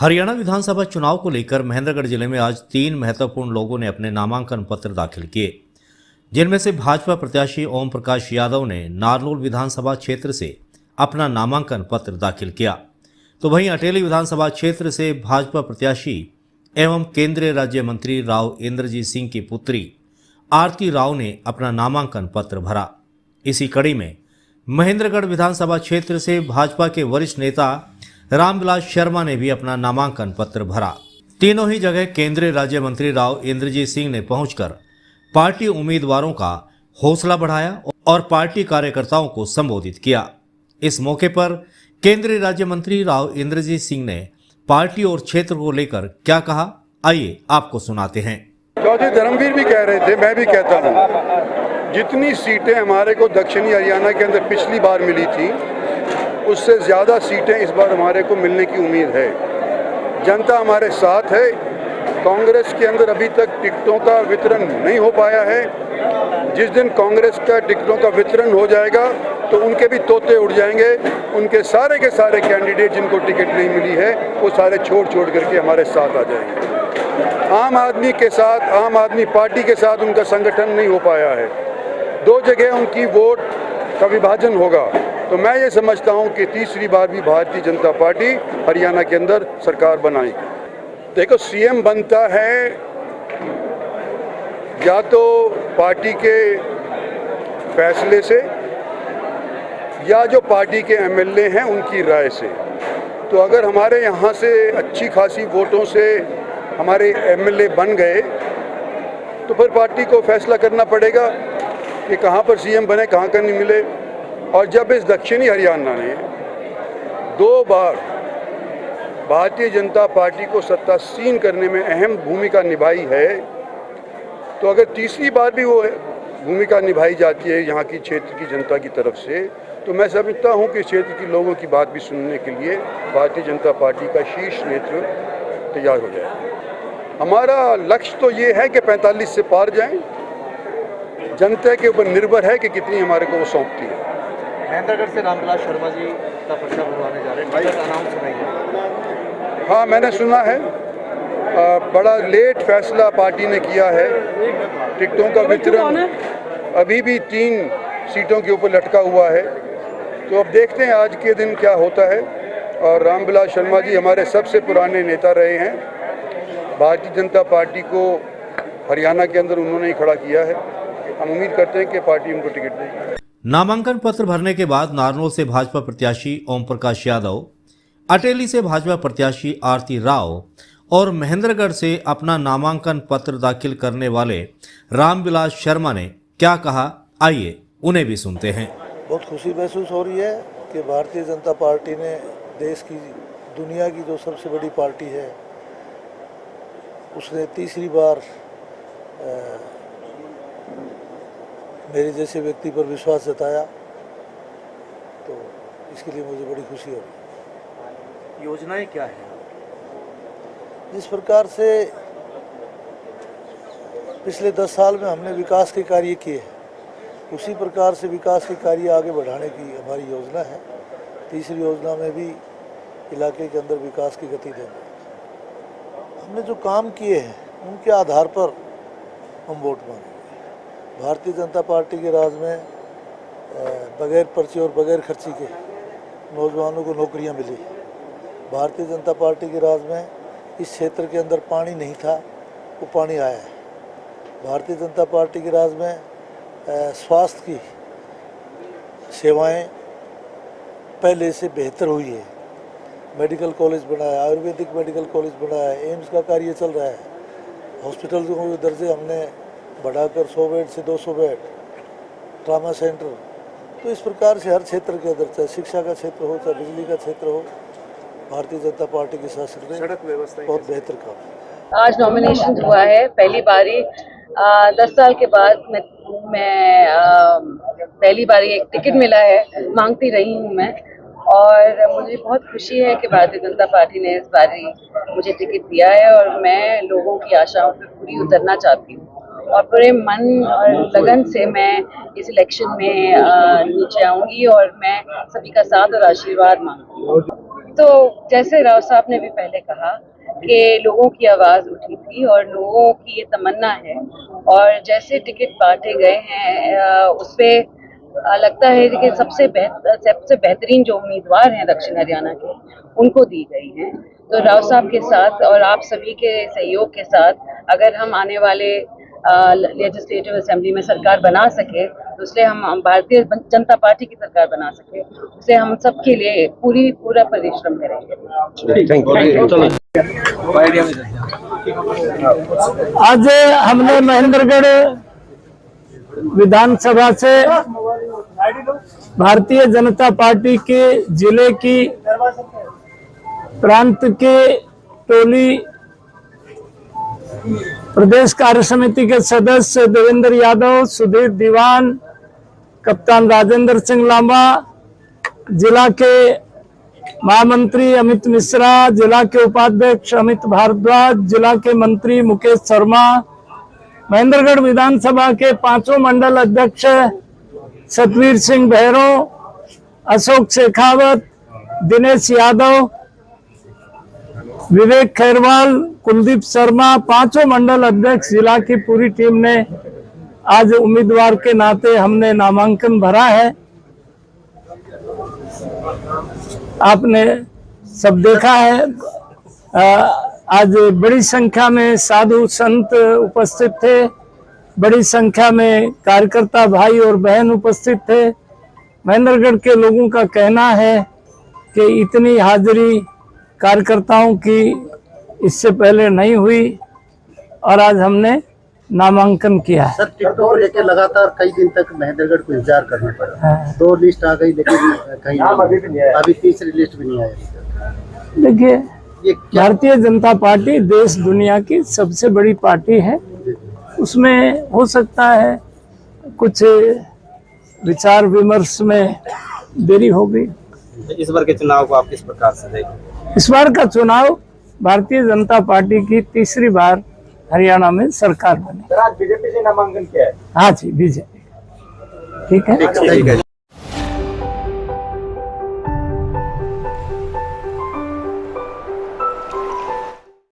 हरियाणा विधानसभा चुनाव को लेकर महेंद्रगढ़ जिले में आज 3 महत्वपूर्ण लोगों ने अपने नामांकन पत्र दाखिल किए, जिनमें से भाजपा प्रत्याशी ओम प्रकाश यादव ने नारनौल विधानसभा क्षेत्र से अपना नामांकन पत्र दाखिल किया, तो वहीं अटेली विधानसभा क्षेत्र से भाजपा प्रत्याशी एवं केंद्रीय राज्य मंत्री राव इंद्रजीत सिंह की पुत्री आरती राव ने अपना नामांकन पत्र भरा। इसी कड़ी में महेंद्रगढ़ विधानसभा क्षेत्र से भाजपा के वरिष्ठ नेता रामविलास शर्मा ने भी अपना नामांकन पत्र भरा। तीनों ही जगह केंद्रीय राज्य मंत्री राव इंद्रजीत सिंह ने पहुंचकर पार्टी उम्मीदवारों का हौसला बढ़ाया और पार्टी कार्यकर्ताओं को संबोधित किया। इस मौके पर केंद्रीय राज्य मंत्री राव इंद्रजीत सिंह ने पार्टी और क्षेत्र को लेकर क्या कहा, आइए आपको सुनाते हैं। चौधरी धर्मवीर भी कह रहे थे, मैं भी कहता हूँ, जितनी सीटें हमारे को दक्षिणी हरियाणा के अंदर पिछली बार मिली थी उससे ज़्यादा सीटें इस बार हमारे को मिलने की उम्मीद है। जनता हमारे साथ है। कांग्रेस के अंदर अभी तक टिकटों का वितरण नहीं हो पाया है। जिस दिन कांग्रेस का टिकटों का वितरण हो जाएगा तो उनके भी तोते उड़ जाएंगे। उनके सारे के सारे कैंडिडेट जिनको टिकट नहीं मिली है वो सारे छोड़ करके हमारे साथ आ जाएंगे। आम आदमी के साथ, आम आदमी पार्टी के साथ उनका संगठन नहीं हो पाया है। 2 जगह उनकी वोट का विभाजन होगा। तो मैं ये समझता हूं कि तीसरी बार भी भारतीय जनता पार्टी हरियाणा के अंदर सरकार बनाएगी। देखो, सीएम बनता है या तो पार्टी के फैसले से या जो पार्टी के एमएलए हैं उनकी राय से। तो अगर हमारे यहाँ से अच्छी खासी वोटों से हमारे एमएलए बन गए तो फिर पार्टी को फैसला करना पड़ेगा कि कहाँ पर सीएम बने, कहाँ का नहीं मिले। और जब इस दक्षिणी हरियाणा ने 2 बार भारतीय जनता पार्टी को सत्तासीन करने में अहम भूमिका निभाई है, तो अगर तीसरी बार भी वो भूमिका निभाई जाती है यहाँ की क्षेत्र की जनता की तरफ से, तो मैं समझता हूँ कि क्षेत्र के लोगों की बात भी सुनने के लिए भारतीय जनता पार्टी का शीर्ष नेतृत्व तैयार हो जाए। हमारा लक्ष्य तो ये है कि 45 से पार जाएं। जनता के ऊपर निर्भर है कि कितनी हमारे को वो सौंपती है। महेंद्रगढ़ से रामविलास शर्मा जी का पर्चा भरवाने जा रहे हैं, टिकट अनाउंस नहीं। हाँ, मैंने सुना है। बड़ा लेट फैसला पार्टी ने किया है। टिकटों का वितरण अभी भी 3 सीटों के ऊपर लटका हुआ है। तो अब देखते हैं आज के दिन क्या होता है। और रामविलास शर्मा जी हमारे सबसे पुराने नेता रहे हैं। भारतीय जनता पार्टी को हरियाणा के अंदर उन्होंने ही खड़ा किया है। हम उम्मीद करते हैं कि पार्टी उनको टिकट देगी। नामांकन पत्र भरने के बाद नारनौल से भाजपा प्रत्याशी ओम प्रकाश यादव, अटेली से भाजपा प्रत्याशी आरती राव और महेंद्रगढ़ से अपना नामांकन पत्र दाखिल करने वाले रामविलास शर्मा ने क्या कहा, आइए उन्हें भी सुनते हैं। बहुत खुशी महसूस हो रही है कि भारतीय जनता पार्टी ने देश की, दुनिया की जो सबसे बड़ी पार्टी है, उसने तीसरी बार मेरे जैसे व्यक्ति पर विश्वास जताया। तो इसके लिए मुझे बड़ी खुशी हो रही है। योजनाएं क्या है? जिस प्रकार से पिछले 10 साल में हमने विकास के कार्य किए हैं, उसी प्रकार से विकास के कार्य आगे बढ़ाने की हमारी योजना है। तीसरी योजना में भी इलाके के अंदर विकास की गति देना। हमने जो काम किए हैं उनके आधार पर हम वोट मांगेंगे। भारतीय जनता पार्टी के राज में बगैर पर्ची और बगैर खर्ची के नौजवानों को नौकरियां मिली। भारतीय जनता पार्टी के राज में इस क्षेत्र के अंदर पानी नहीं था, वो पानी आया है। भारतीय जनता पार्टी के राज में स्वास्थ्य की सेवाएं पहले से बेहतर हुई है। मेडिकल कॉलेज बनाया, आयुर्वेदिक मेडिकल कॉलेज बनाया है, एम्स का कार्य चल रहा है। हॉस्पिटल के दर्जे हमने बढ़ाकर 100 बेड से 200 बेड, ट्रामा सेंटर। तो इस प्रकार से हर क्षेत्र के अंदर, चाहे शिक्षा का क्षेत्र हो, चाहे बिजली का क्षेत्र हो, भारतीय जनता पार्टी के शासन में सड़क व्यवस्था बहुत बेहतर काम। आज नॉमिनेशन हुआ है, पहली बारी 10 साल के बाद मैं पहली बारी एक टिकट मिला है। मांगती रही हूँ मैं, और मुझे बहुत खुशी है कि भारतीय जनता पार्टी ने इस बारी मुझे टिकट दिया है। और मैं लोगों की आशाओं पर पूरी उतरना चाहती हूँ और पूरे मन और लगन से मैं इस इलेक्शन में नीचे आऊंगी और मैं सभी का साथ और आशीर्वाद मांगती हूँ। तो जैसे राव साहब ने भी पहले कहा कि लोगों की आवाज़ उठी थी और लोगों की ये तमन्ना है, और जैसे टिकट बांटे गए हैं उस पे लगता है कि सबसे बेहतरीन जो उम्मीदवार हैं दक्षिण हरियाणा के, उनको दी गई है। तो राव साहब के साथ और आप सभी के सहयोग के साथ अगर हम आने वाले लेजिस्लेटिव असेंबली में सरकार बना सके, तो इसलिए हम भारतीय जनता पार्टी की सरकार बना सके, इसलिए हम सबके लिए पूरा परिश्रम करेंगे। आज हमने महेंद्रगढ़ विधानसभा से भारतीय जनता पार्टी के जिले की प्रांत के टोली प्रदेश कार्य समिति के सदस्य देवेंद्र यादव, सुधीर दीवान, कप्तान राजेंद्र सिंह लांबा, जिला के महामंत्री अमित मिश्रा, जिला के उपाध्यक्ष अमित भारद्वाज, जिला के मंत्री मुकेश शर्मा, महेंद्रगढ़ विधानसभा के 5 मंडल अध्यक्ष सतवीर सिंह भैरव, अशोक शेखावत, दिनेश यादव, विवेक खैरवाल, कुलदीप शर्मा, 5 मंडल अध्यक्ष जिला की पूरी टीम ने आज उम्मीदवार के नाते हमने नामांकन भरा है। आपने सब देखा है, आज बड़ी संख्या में साधु संत उपस्थित थे, बड़ी संख्या में कार्यकर्ता भाई और बहन उपस्थित थे। महेंद्रगढ़ के लोगों का कहना है कि इतनी हाजिरी कार्यकर्ताओं की इससे पहले नहीं हुई और आज हमने नामांकन किया है। सर, टिकटों को लेकर लगातार कई दिन तक महेंद्रगढ़ को इंतजार करना पड़ा। 2 लिस्ट आ गई लेकिन कहीं अभी तीसरी लिस्ट भी नहीं आई। देखिए, भारतीय जनता पार्टी देश दुनिया की सबसे बड़ी पार्टी है, उसमें हो सकता है कुछ विचार विमर्श में देरी हो गई। इस बार के चुनाव को आप किस प्रकार से देखें? इस बार का चुनाव भारतीय जनता पार्टी की तीसरी बार हरियाणा में सरकार बनी। सर, आज बीजेपी से नामांकन किया है? हाँ जी, बीजेपी। ठीक है।